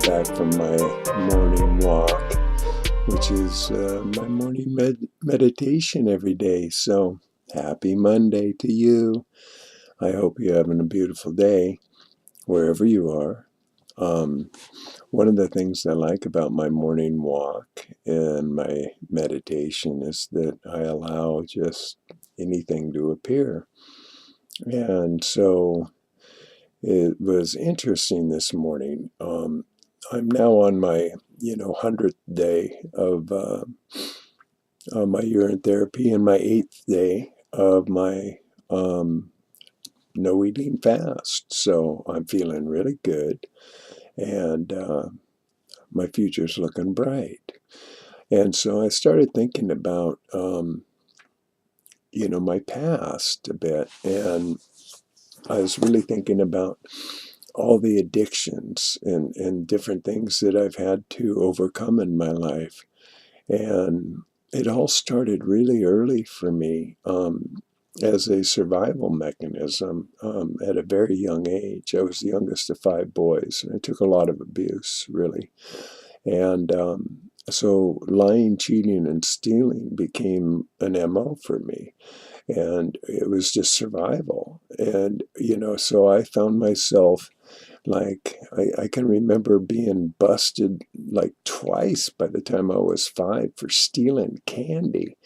back from my morning walk, which is my morning meditation every day. So happy Monday to you. I hope you're having a beautiful day wherever you are. One of the things I like about my morning walk and my meditation is that I allow just anything to appear. And so it was interesting this morning. I'm now on my 100th day of my urine therapy and my 8th day of my no eating fast. So I'm feeling really good, and my future's looking bright. And so I started thinking about my past a bit, and I was really thinking about all the addictions and different things that I've had to overcome in my life. And it all started really early for me as a survival mechanism at a very young age. I was the youngest of 5 boys, and I took a lot of abuse, really. And so lying, cheating, and stealing became an MO for me. And it was just survival. And, so I found myself like, I can remember being busted like twice by the time I was 5 for stealing candy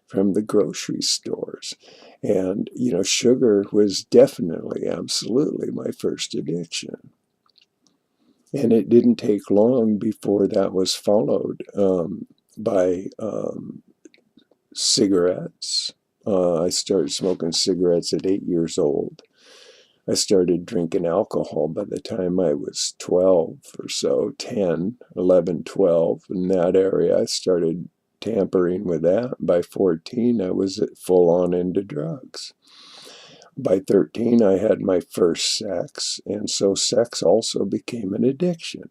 from the grocery stores. And, sugar was definitely, absolutely my first addiction. And it didn't take long before that was followed by cigarettes. I started smoking cigarettes at 8 years old. I started drinking alcohol by the time I was 12 or so, 10, 11, 12. In that area, I started tampering with that. By 14, I was full on into drugs. By 13, I had my first sex, and so sex also became an addiction.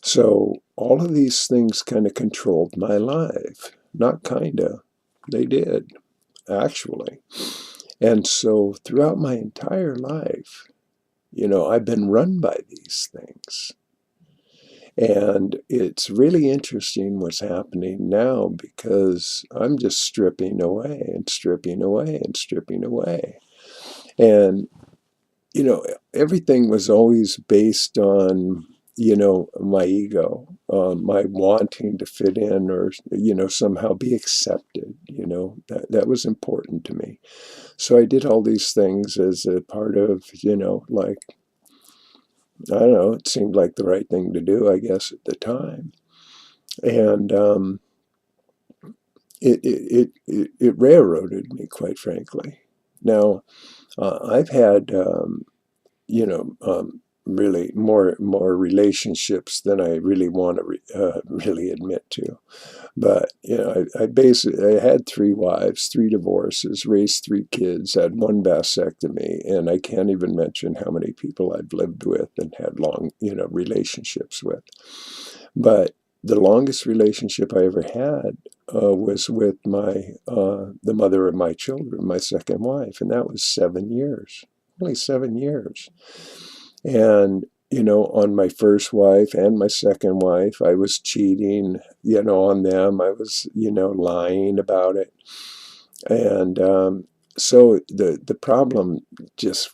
So all of these things kind of controlled my life. Not kind of, they did, actually. And so throughout my entire life, I've been run by these things. And it's really interesting what's happening now, because I'm just stripping away and stripping away and stripping away. And, everything was always based on, my ego, my wanting to fit in or, somehow be accepted. That was important to me. So I did all these things as a part of, like, I don't know, it seemed like the right thing to do, I guess, at the time. And it railroaded me, quite frankly. Now, I've had, really more relationships than I really want to really admit to. But, I had 3 wives, 3 divorces, raised 3 kids, had 1 vasectomy, and I can't even mention how many people I've lived with and had long, relationships with. But the longest relationship I ever had was with the mother of my children, my second wife, and that was 7 years, only 7 years. And, on my first wife and my second wife, I was cheating, on them. I was, lying about it. And so the problem just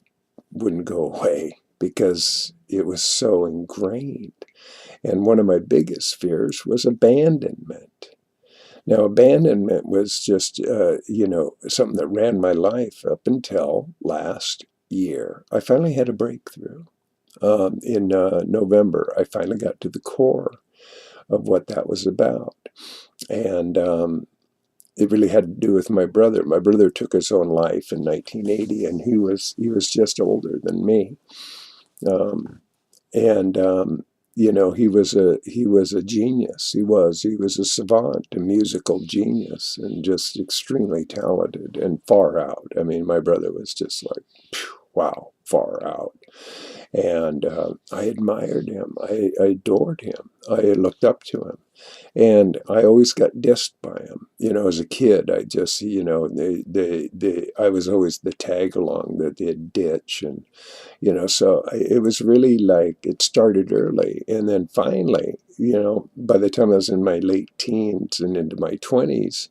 wouldn't go away because it was so ingrained. And one of my biggest fears was abandonment. Now, abandonment was just, something that ran my life up until last year. I finally had a breakthrough. In November, I finally got to the core of what that was about. And it really had to do with my brother. My brother took his own life in 1980, and he was just older than me. He was a genius. He was a savant, a musical genius, and just extremely talented and far out. I mean, my brother was just like, wow, far out. And I admired him. I adored him. I looked up to him. And I always got dissed by him. As a kid, I just, I was always the tag along that they'd ditch. And, so it was really like it started early. And then finally, by the time I was in my late teens and into my 20s,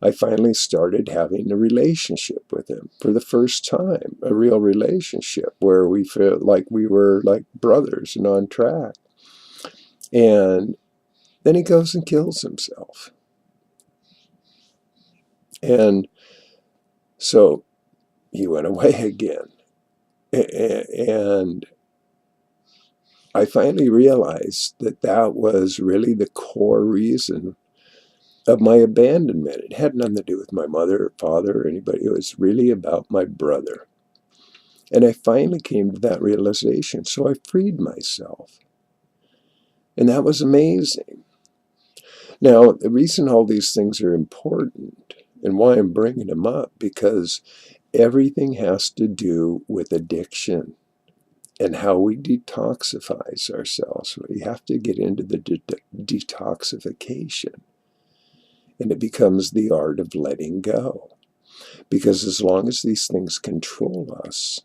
I finally started having a relationship with him for the first time, a real relationship where we felt like we were like brothers and on track. And then he goes and kills himself. And so he went away again. And I finally realized that that was really the core reason of my abandonment. It had nothing to do with my mother or father or anybody. It was really about my brother. And I finally came to that realization. So I freed myself. And that was amazing. Now, the reason all these things are important and why I'm bringing them up, because everything has to do with addiction and how we detoxify ourselves. We have to get into the detoxification. And it becomes the art of letting go. Because as long as these things control us,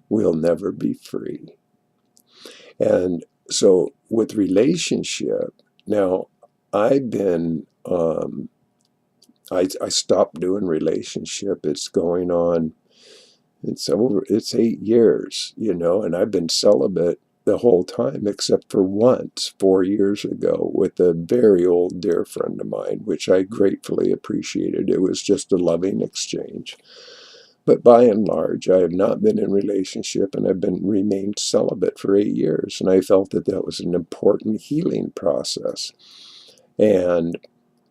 we'll never be free. And so with relationship, now I've been, I stopped doing relationship. It's going on, it's 8 years, and I've been celibate the whole time, except for once 4 years ago with a very old dear friend of mine, which I gratefully appreciated. It was just a loving exchange. But by and large, I have not been in relationship, and I've remained celibate for 8 years. And I felt that that was an important healing process. And,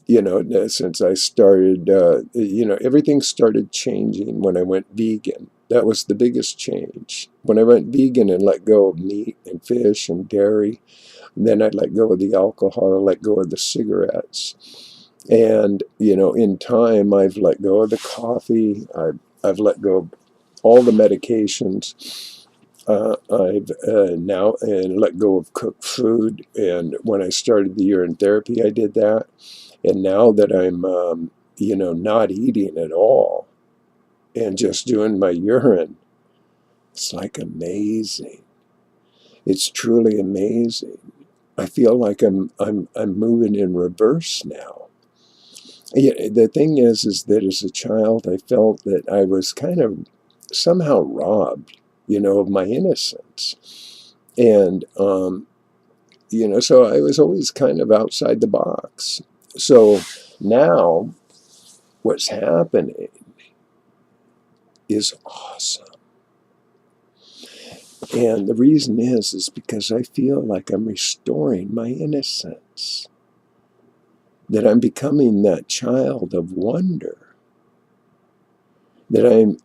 since I started, everything started changing when I went vegan. That was the biggest change. When I went vegan and let go of meat and fish and dairy, and then I let go of the alcohol, I let go of the cigarettes. And, in time, I've let go of the coffee. I've let go of all the medications. I've now let go of cooked food. And when I started the urine therapy, I did that. And now that I'm, not eating at all and just doing my urine, it's like amazing. It's truly amazing. I feel like I'm moving in reverse now. Yeah, the thing is that as a child, I felt that I was kind of somehow robbed, of my innocence. And, so I was always kind of outside the box. So now what's happening is awesome. And the reason is because I feel like I'm restoring my innocence. That I'm becoming that child of wonder. That I'm,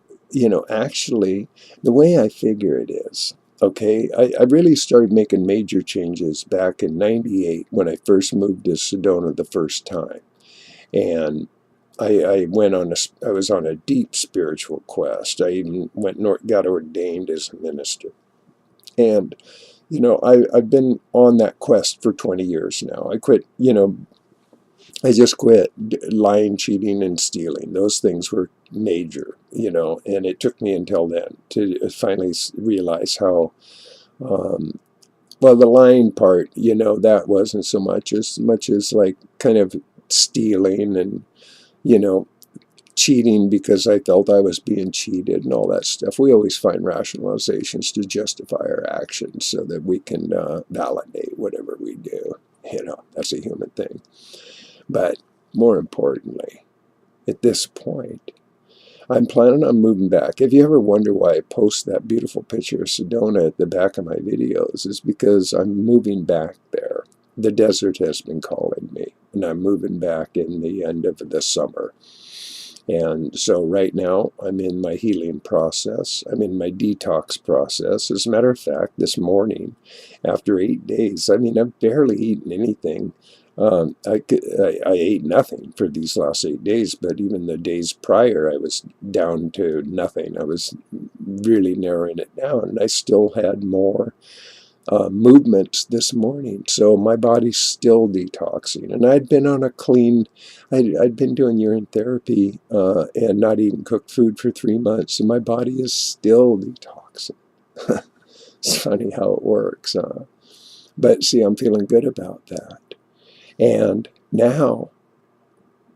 actually, the way I figure it is, okay, I really started making major changes back in '98 when I first moved to Sedona the first time. And I was on a deep spiritual quest. I even got ordained as a minister. And, I've been on that quest for 20 years now. I just quit lying, cheating, and stealing. Those things were major, and it took me until then to finally realize how, well, the lying part, that wasn't so much as like kind of stealing and, cheating because I felt I was being cheated and all that stuff. We always find rationalizations to justify our actions so that we can validate whatever we do. That's a human thing. But more importantly, at this point, I'm planning on moving back. If you ever wonder why I post that beautiful picture of Sedona at the back of my videos, it's because I'm moving back there. The desert has been calling me, and I'm moving back in the end of the summer. And so right now, I'm in my healing process. I'm in my detox process. As a matter of fact, this morning, after 8 days, I've barely eaten anything I ate nothing for these last 8 days, but even the days prior, I was down to nothing. I was really narrowing it down, and I still had more movements this morning. So my body's still detoxing, and I'd been on a clean. I'd been doing urine therapy and not eating cooked food for 3 months, and my body is still detoxing. It's funny how it works, but see, I'm feeling good about that. And now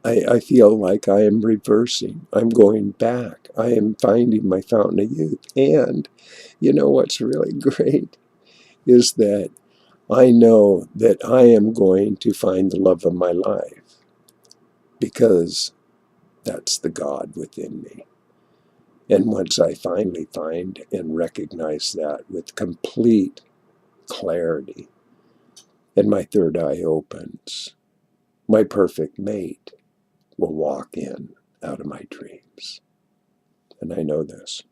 I feel like I am reversing. I'm going back. I am finding my fountain of youth. And you know what's really great is that I know that I am going to find the love of my life because that's the God within me. And once I finally find and recognize that with complete clarity, and my third eye opens, my perfect mate will walk in out of my dreams. And I know this.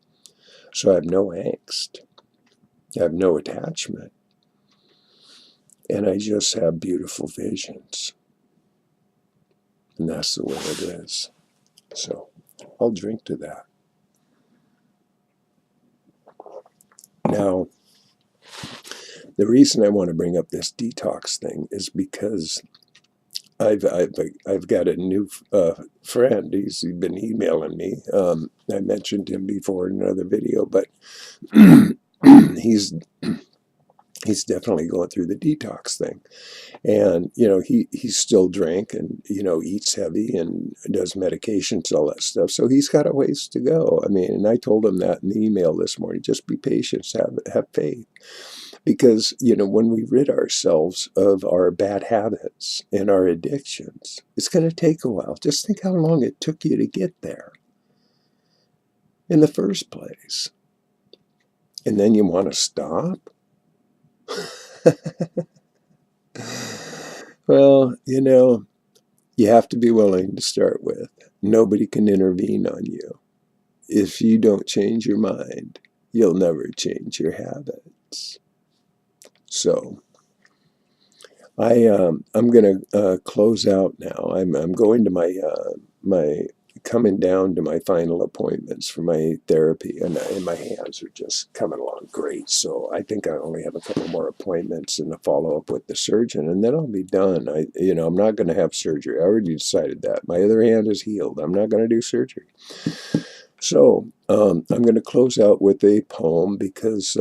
So I have no angst. I have no attachment. And I just have beautiful visions. And that's the way it is. So I'll drink to that. Now, the reason I want to bring up this detox thing is because I've got a new friend. He's been emailing me. I mentioned him before in another video, but he's definitely going through the detox thing. And, he still drinks and, eats heavy and does medications, all that stuff. So he's got a ways to go. I mean, and I told him that in the email this morning, just be patient, have faith. Because, when we rid ourselves of our bad habits and our addictions, it's going to take a while. Just think how long it took you to get there in the first place. And then you want to stop? Well, you have to be willing to start with. Nobody can intervene on you. If you don't change your mind, you'll never change your habits. So I'm going to close out now. I'm going to my coming down to my final appointments for my therapy, and my hands are just coming along great. So I think I only have a couple more appointments and a follow-up with the surgeon, and then I'll be done. I'm not going to have surgery. I already decided that. My other hand is healed. I'm not going to do surgery. So I'm going to close out with a poem because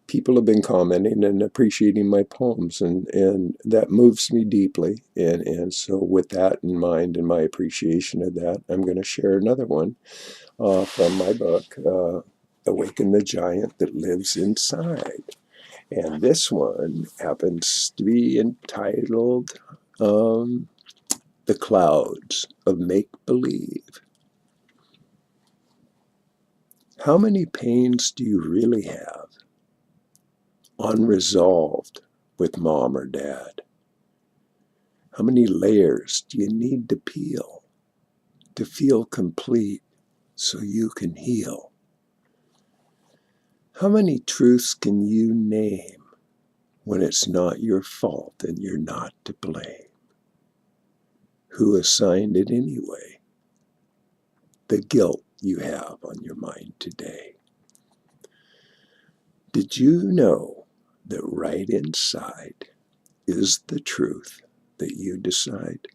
people have been commenting and appreciating my poems, and that moves me deeply. And so with that in mind and my appreciation of that, I'm going to share another one from my book, Awaken the Giant That Lives Inside. And this one happens to be entitled The Clouds of Make-Believe. How many pains do you really have unresolved with mom or dad? How many layers do you need to peel to feel complete so you can heal? How many truths can you name when it's not your fault and you're not to blame? Who assigned it anyway? The guilt you have on your mind today. Did you know that right inside is the truth that you decide?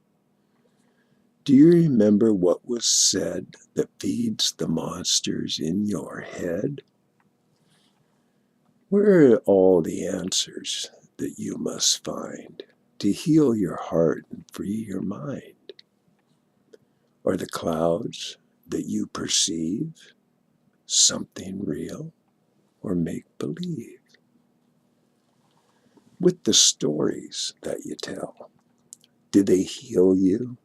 Do you remember what was said that feeds the monsters in your head? Where are all the answers that you must find to heal your heart and free your mind? Are the clouds that you perceive something real or make-believe? With the stories that you tell, do they heal you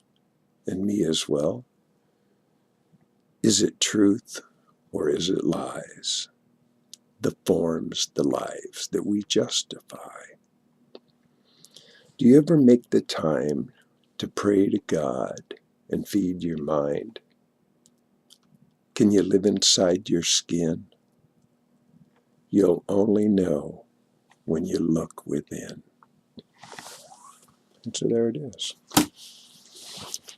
and me as well? Is it truth or is it lies? The forms, the lives that we justify. Do you ever make the time to pray to God and feed your mind? Can you live inside your skin? You'll only know when you look within. And so there it is.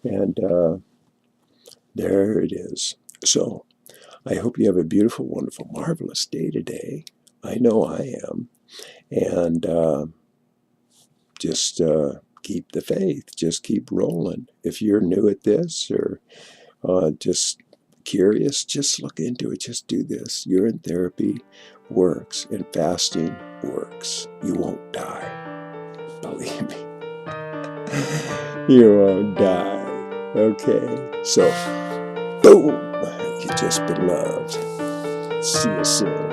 And there it is. So I hope you have a beautiful, wonderful, marvelous day today. I know I am. And just keep the faith. Just keep rolling. If you're new at this or just curious, just look into it. Just do this. Urine therapy works and fasting works. You won't die. Believe me. You won't die. Okay. So, boom. You've just been loved. See you soon.